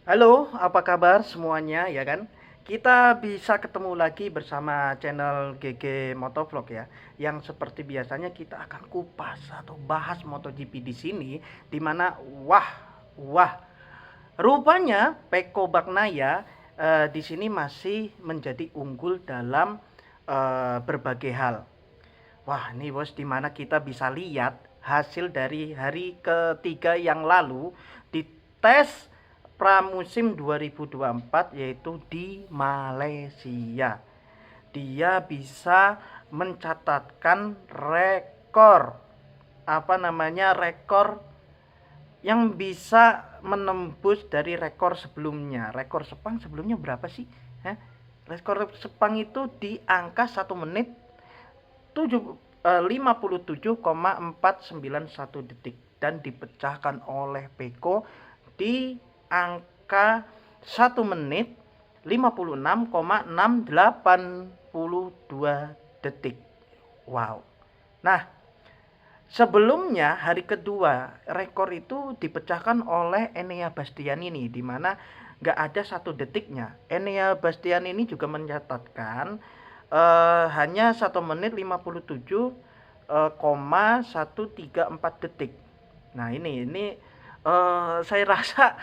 Halo, apa kabar semuanya ya kan? Kita bisa ketemu lagi bersama channel GG Motovlog ya, yang seperti biasanya kita akan kupas atau bahas MotoGP di sini, di mana wah, rupanya Pecco Bagnaia di sini masih menjadi unggul dalam berbagai hal. Wah, ini bos, dimana kita bisa lihat hasil dari hari ketiga yang lalu di tes pramusim 2024 yaitu di Malaysia. Dia bisa mencatatkan rekor rekor yang bisa menembus dari rekor sebelumnya. Rekor Sepang sebelumnya berapa sih? Hah? Rekor Sepang itu di angka 1 menit 57,491 detik dan dipecahkan oleh Pecco di angka 1 menit 56,682 detik. Wow. Nah, sebelumnya hari kedua rekor itu dipecahkan oleh Enea Bastianini, di mana nggak ada 1 detiknya. Enea Bastianini juga mencatatkan hanya 1 menit 57,134 detik. Nah ini saya rasa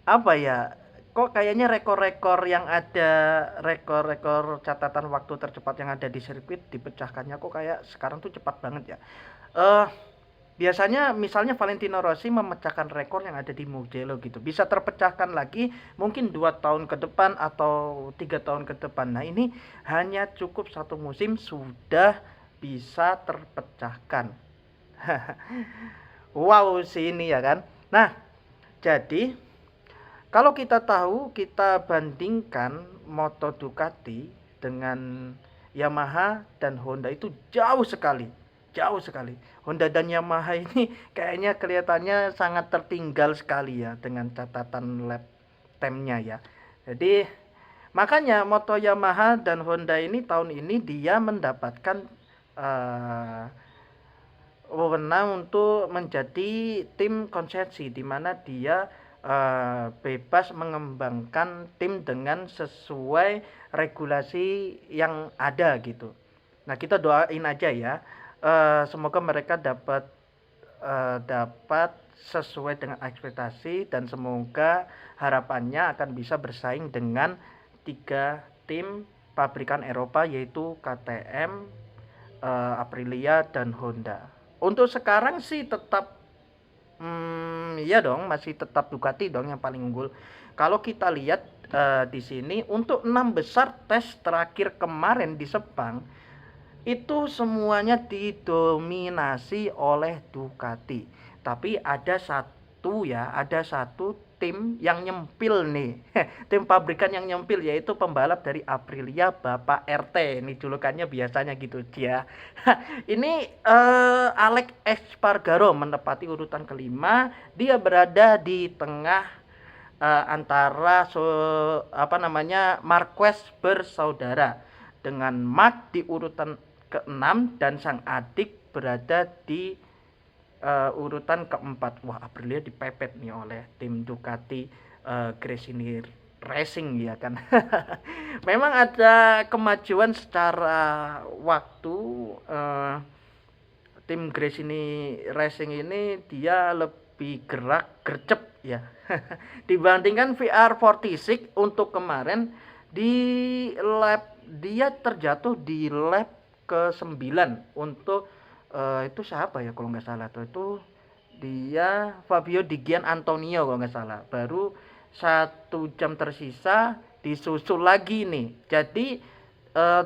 apa ya? Kok kayaknya rekor-rekor yang ada, rekor-rekor catatan waktu tercepat yang ada di sirkuit dipecahkannya kok kayak sekarang tuh cepat banget ya. Eh Biasanya misalnya Valentino Rossi memecahkan rekor yang ada di Mugello gitu. Bisa terpecahkan lagi mungkin 2 tahun ke depan atau 3 tahun ke depan. Nah ini hanya cukup 1 musim sudah bisa terpecahkan. Wow sih ini ya kan. Nah jadi kalau kita tahu, kita bandingkan moto Ducati dengan Yamaha dan Honda itu jauh sekali. Jauh sekali. Honda dan Yamaha ini kayaknya kelihatannya sangat tertinggal sekali ya dengan catatan lap time-nya ya. Jadi makanya moto Yamaha dan Honda ini tahun ini dia mendapatkan uh, wewenang untuk menjadi tim konsesi, di mana dia bebas mengembangkan tim dengan sesuai regulasi yang ada gitu. Nah kita doain aja ya, semoga mereka dapat sesuai dengan ekspektasi dan semoga harapannya akan bisa bersaing dengan 3 tim pabrikan Eropa yaitu KTM, Aprilia dan Honda. Untuk sekarang sih tetap iya dong, masih tetap Ducati dong yang paling unggul. Kalau kita lihat di sini untuk 6 besar tes terakhir kemarin di Sepang itu semuanya didominasi oleh Ducati. Tapi ada satu tim yang nyempil nih. Tim pabrikan yang nyempil yaitu pembalap dari Aprilia, Bapak RT. Ini julukannya biasanya gitu dia. Ini Alex Espargaro menepati urutan kelima. Dia berada di tengah antara Marquez bersaudara dengan Mark di urutan ke-6 dan sang adik berada di urutan keempat. Wah, Aprilia dipepet nih oleh tim Ducati Gresini Racing ya kan. Memang ada kemajuan secara waktu. Tim Gresini Racing ini dia lebih gerak gercep ya. Dibandingkan VR46 untuk kemarin di lap dia terjatuh di lap ke-9 untuk itu siapa ya kalau nggak salah tuh, itu dia Fabio Di Gian Antonio kalau nggak salah, baru 1 jam tersisa disusul lagi nih. Jadi eh,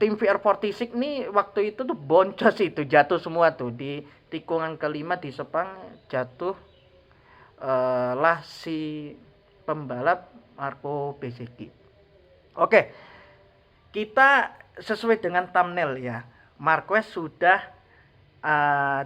tim VR46 nih waktu itu tuh boncos, itu jatuh semua tuh di tikungan kelima di Sepang, jatuh lah si pembalap Marco Bezzecchi. Oke, kita sesuai dengan thumbnail ya. Marquez sudah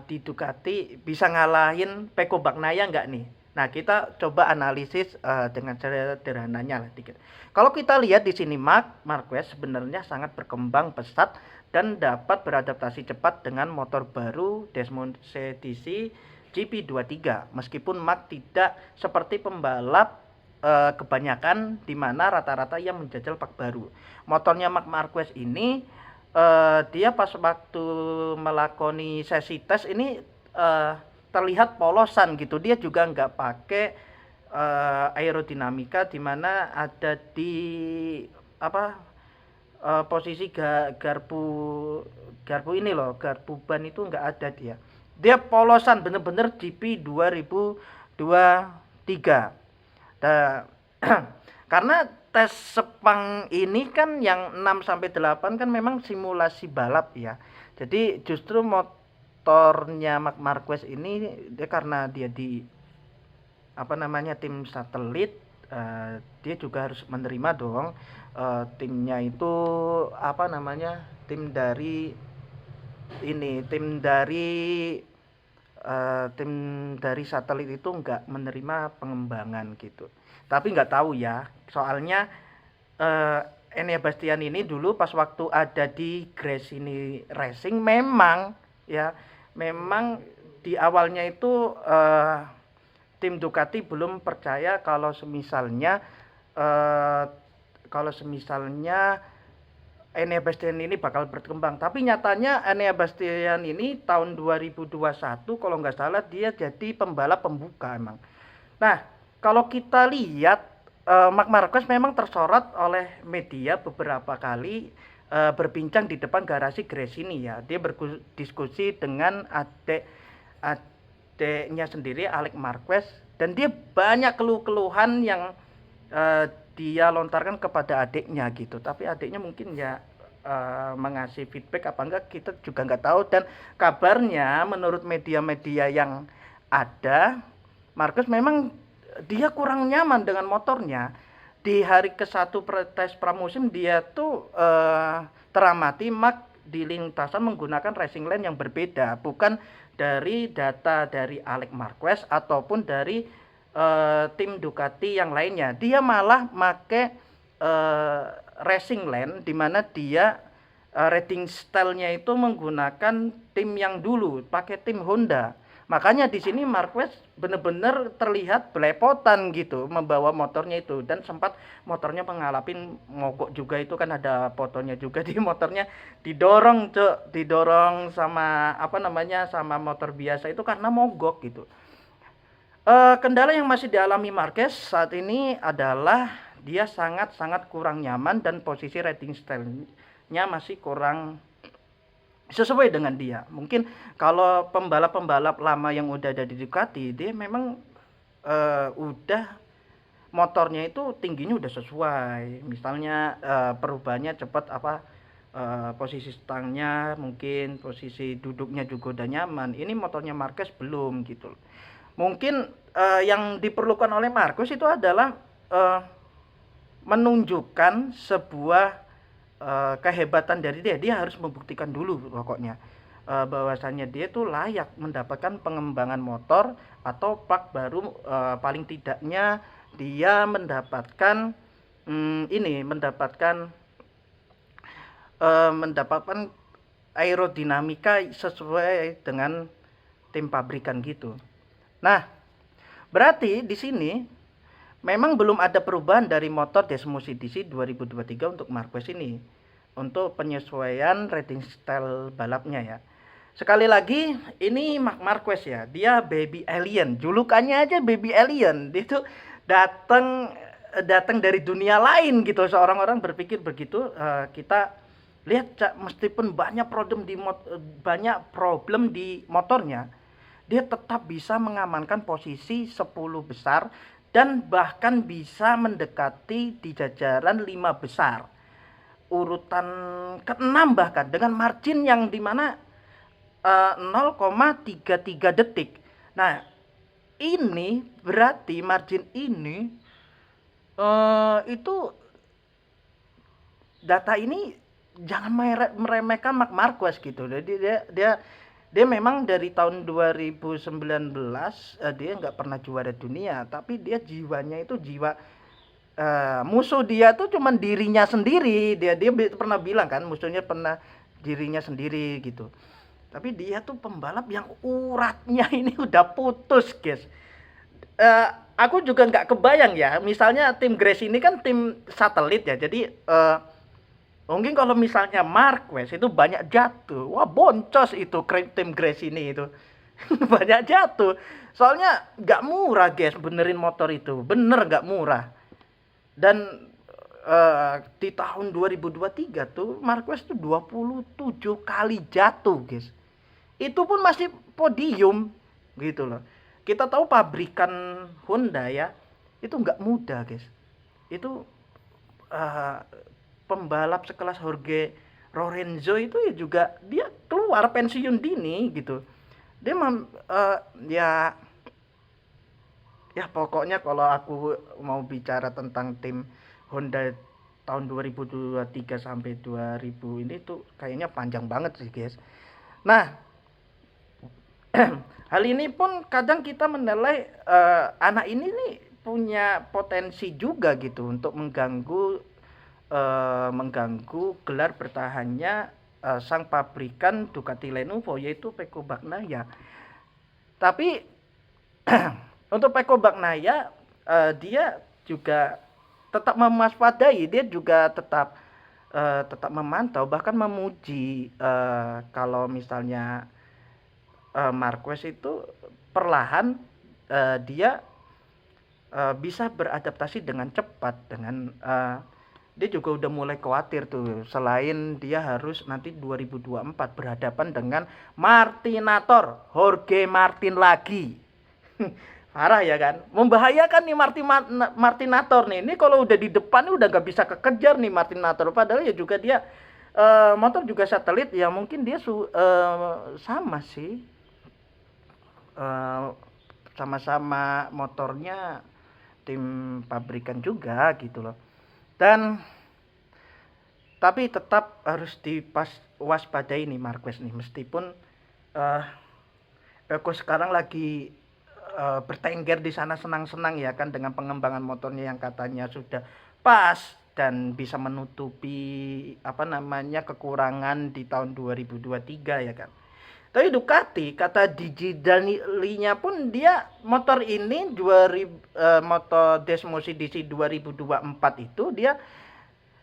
di Ducati bisa ngalahin Pecco Bagnaia nggak nih? Nah, kita coba analisis dengan cara sederhananya lah dikit. Kalau kita lihat di sini Marquez sebenarnya sangat berkembang pesat dan dapat beradaptasi cepat dengan motor baru Desmond CDC GP23. Meskipun Mark tidak seperti pembalap kebanyakan di mana rata-rata ia menjajal pak baru. Motornya Marc Marquez ini dia pas waktu melakoni sesi tes ini terlihat polosan gitu. Dia juga nggak pakai aerodinamika di mana ada di apa posisi garpu ini loh, garpu ban itu nggak ada dia. Dia polosan bener-bener GP 2023. Nah, karena tes Sepang ini kan yang 6 sampai 8 kan memang simulasi balap ya. Jadi justru motornya Marc Marquez ini dia karena dia di tim satelit, dia juga harus menerima dong timnya itu tim dari tim dari satelit itu nggak menerima pengembangan gitu. Tapi nggak tahu ya, soalnya Enea Bastian ini dulu pas waktu ada di Gresini Racing memang di awalnya itu tim Ducati belum percaya kalau semisalnya Enea Bastian ini bakal berkembang. Tapi nyatanya Enea Bastian ini tahun 2021 kalau nggak salah dia jadi pembalap pembuka emang. Nah, kalau kita lihat Marc Marquez memang tersorot oleh media beberapa kali berbincang di depan garasi Gresini ya. Dia berdiskusi dengan adiknya sendiri Alex Marquez dan dia banyak keluhan yang dia lontarkan kepada adiknya gitu. Tapi adiknya mungkin ya mengasih feedback apa enggak kita juga nggak tahu. Dan kabarnya menurut media-media yang ada, Marquez memang dia kurang nyaman dengan motornya. Di hari ke-1 tes pramusim dia tuh teramati Marc di lintasan menggunakan racing lane yang berbeda, bukan dari data dari Alex Marquez ataupun dari tim Ducati yang lainnya. Dia malah make racing lane di mana dia rating stylenya itu menggunakan tim yang dulu, pakai tim Honda. Makanya di sini Marquez benar-benar terlihat belepotan gitu membawa motornya itu, dan sempat motornya mengalami mogok juga. Itu kan ada fotonya juga di motornya didorong sama sama motor biasa itu karena mogok gitu. Kendala yang masih dialami Marquez saat ini adalah dia sangat-sangat kurang nyaman dan posisi riding style-nya masih kurang sesuai dengan dia. Mungkin kalau pembalap-pembalap lama yang udah ada di Ducati, dia memang udah motornya itu tingginya udah sesuai. Misalnya perubahannya cepat posisi stangnya, mungkin posisi duduknya juga udah nyaman. Ini motornya Marquez belum gitu. Mungkin yang diperlukan oleh Marquez itu adalah menunjukkan sebuah kehebatan dari dia harus membuktikan dulu pokoknya bahwasannya dia tuh layak mendapatkan pengembangan motor atau plug baru. Paling tidaknya dia mendapatkan aerodinamika sesuai dengan tim pabrikan gitu. Nah, berarti di sini memang belum ada perubahan dari motor Desmos CDC 2023 untuk Marquez ini, untuk penyesuaian rating style balapnya ya. Sekali lagi ini Marc Marquez ya, dia baby alien, julukannya aja baby alien. Dia itu datang dari dunia lain gitu. Seorang orang berpikir begitu. Kita lihat meskipun banyak problem di motornya, dia tetap bisa mengamankan posisi 10 besar dan bahkan bisa mendekati di jajaran 5 besar, urutan ke-6 bahkan dengan margin yang dimana 0,33 detik. Nah, ini berarti margin ini itu data ini jangan meremehkan Marc Marquez gitu. Jadi dia memang dari tahun 2019 dia nggak pernah juara dunia, tapi dia jiwanya itu jiwa musuh dia tuh cuman dirinya sendiri. Dia pernah bilang kan musuhnya pernah dirinya sendiri gitu. Tapi dia tuh pembalap yang uratnya ini udah putus guys. aku juga nggak kebayang ya, misalnya tim Grace ini kan tim satelit ya, jadi mungkin kalau misalnya Marquez itu banyak jatuh, wah boncos itu tim Grace ini itu. Banyak jatuh, soalnya nggak murah guys benerin motor itu, bener nggak murah. Dan di tahun 2023 tuh Marquez tuh 27 kali jatuh guys, itu pun masih podium gitu loh. Kita tahu pabrikan Honda ya, itu nggak mudah guys. Itu uh, pembalap sekelas Jorge Lorenzo itu ya juga dia keluar pensiun dini gitu. Dia ya ya pokoknya kalau aku mau bicara tentang tim Honda tahun 2023 sampai 2000 ini tuh kayaknya panjang banget sih guys. Nah, hal ini pun kadang kita menilai anak ini nih punya potensi juga gitu untuk mengganggu gelar bertahannya sang pabrikan Ducati Lenovo yaitu Pecco Bagnaia. Tapi untuk Pecco Bagnaia dia juga tetap mewaspadai, dia juga tetap memantau bahkan memuji kalau misalnya Marquez itu perlahan dia bisa beradaptasi dengan cepat dengan dia juga udah mulai khawatir tuh, selain dia harus nanti 2024 berhadapan dengan Martinator Jorge Martin lagi. Parah ya kan, membahayakan nih Martinator nih. Ini kalau udah di depan udah gak bisa kekejar nih Martinator, padahal ya juga dia motor juga satelit ya, mungkin dia sama sih, sama-sama motornya tim pabrikan juga gitu loh. Dan tapi tetap harus diwaspadai nih Marquez nih, meskipun Eko sekarang lagi bertengger di sana senang-senang ya kan dengan pengembangan motornya yang katanya sudah pas dan bisa menutupi kekurangan di tahun 2023 ya kan. Tapi Ducati kata Digi Danili-nya pun dia motor ini motor Desmosed DC 2024 itu dia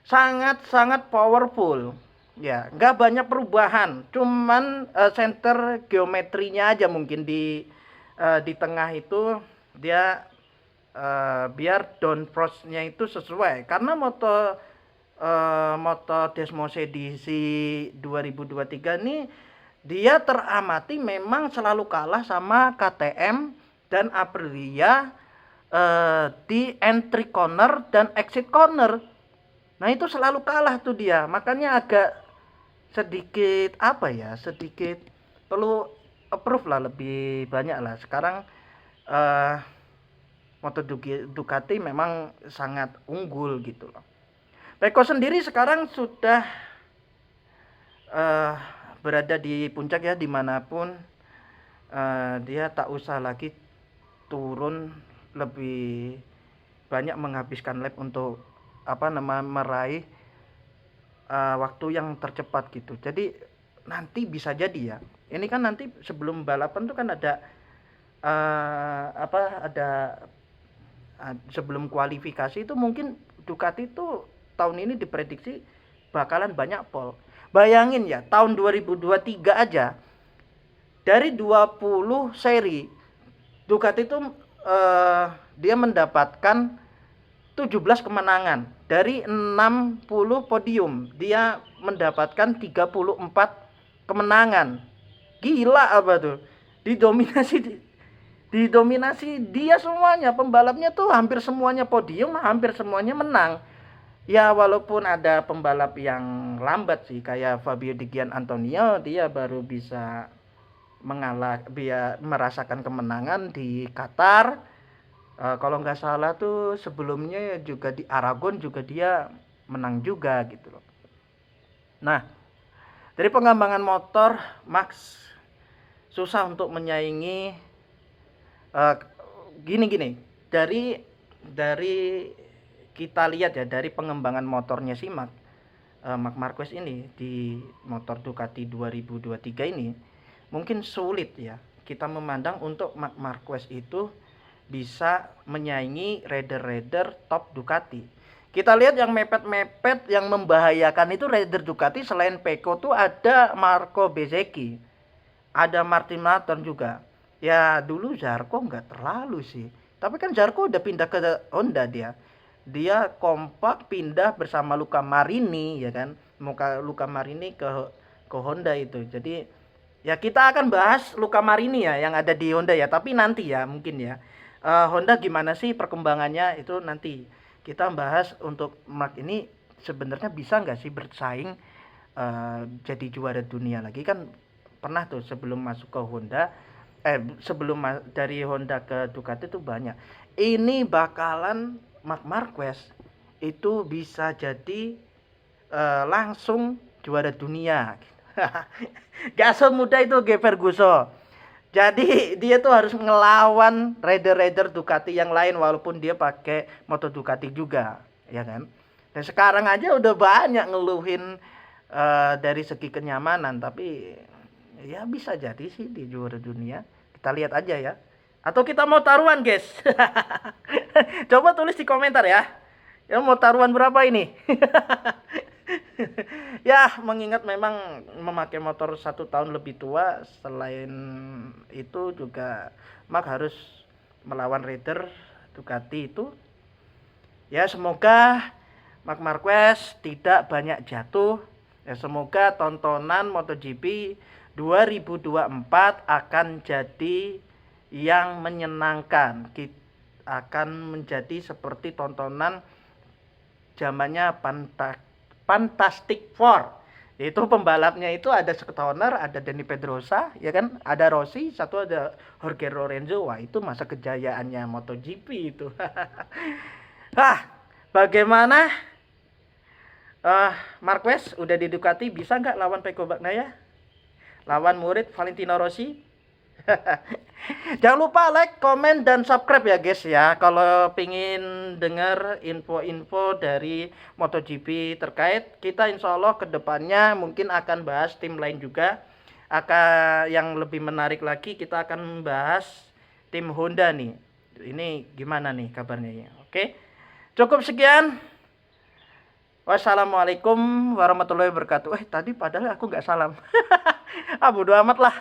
sangat-sangat powerful. Ya, nggak banyak perubahan, cuman center geometrinya aja mungkin di tengah itu dia biar downforce-nya itu sesuai, karena motor Desmosed DC 2023 ini dia teramati memang selalu kalah sama KTM dan Aprilia di entry corner dan exit corner. Nah itu selalu kalah tuh dia, makanya agak sedikit perlu approve lah, lebih banyak lah sekarang. Motor Ducati memang sangat unggul gitu loh. Pecco sendiri sekarang sudah berada di puncak ya, dimanapun dia tak usah lagi turun lebih banyak menghabiskan lap untuk meraih waktu yang tercepat gitu. Jadi nanti bisa jadi ya, ini kan nanti sebelum balapan tuh kan ada sebelum kualifikasi itu mungkin Ducati itu tahun ini diprediksi bakalan banyak pole. Bayangin ya, tahun 2023 aja dari 20 seri Ducati itu dia mendapatkan 17 kemenangan. Dari 60 podium dia mendapatkan 34 kemenangan. Gila apa tuh? Didominasi dia semuanya, pembalapnya tuh hampir semuanya podium, hampir semuanya menang. Ya walaupun ada pembalap yang lambat sih kayak Fabio Di Gianantonio, dia baru bisa merasakan kemenangan di Qatar. Kalau nggak salah tuh sebelumnya juga di Aragon juga dia menang juga gitu loh. Nah, dari pengembangan motor Max susah untuk menyaingi gini dari kita lihat ya, dari pengembangan motornya si Marc Marquez ini di motor Ducati 2023 ini mungkin sulit ya kita memandang untuk Marc Marquez itu bisa menyaingi rider-rider top Ducati. Kita lihat yang mepet-mepet yang membahayakan itu rider Ducati selain Pecco tuh ada Marco Bezzecchi, ada Martin Marton juga. Ya dulu Zarco nggak terlalu sih, tapi kan Zarco udah pindah ke Honda dia kompak pindah bersama Luca Marini ya kan, Luca Marini ke Honda itu. Jadi ya kita akan bahas Luca Marini ya yang ada di Honda ya, tapi nanti ya mungkin ya. Honda gimana sih perkembangannya itu nanti kita bahas. Untuk Mark ini sebenarnya bisa nggak sih bersaing jadi juara dunia lagi, kan pernah tuh sebelum masuk ke Honda, sebelum dari Honda ke Ducati itu banyak. Ini bakalan Marc Marquez itu bisa jadi langsung juara dunia. Gak semudah itu G Ferguson. Jadi dia tuh harus ngelawan rider-rider Ducati yang lain walaupun dia pakai motor Ducati juga, ya kan? Dan sekarang aja udah banyak ngeluhin dari segi kenyamanan, tapi ya bisa jadi sih di juara dunia. Kita lihat aja ya. Atau kita mau taruhan, guys? Coba tulis di komentar ya. Ya mau taruhan berapa ini? Ya, mengingat memang memakai motor 1 tahun lebih tua, selain itu juga Mark harus melawan rider Ducati itu. Ya, semoga Marc Marquez tidak banyak jatuh. Ya, semoga tontonan MotoGP 2024 akan jadi yang menyenangkan. Akan menjadi seperti tontonan zamannya Fantastic Four. Itu pembalapnya itu ada Stoner, ada Dani Pedrosa, ya kan? Ada Rossi, satu ada Jorge Lorenzo. Wah, itu masa kejayaannya MotoGP itu. Bagaimana? Marquez udah di Ducati, bisa nggak lawan Pecco Bagnaia? Lawan murid Valentino Rossi? Jangan lupa like, komen, dan subscribe ya guys ya. Kalau pingin dengar info-info dari MotoGP terkait, kita insya Allah kedepannya mungkin akan bahas tim lain juga. Yang lebih menarik lagi, kita akan bahas tim Honda nih. Ini gimana nih kabarnya ya? Oke, cukup sekian. Wassalamualaikum warahmatullahi wabarakatuh. Tadi padahal aku nggak salam. Bodo amat lah.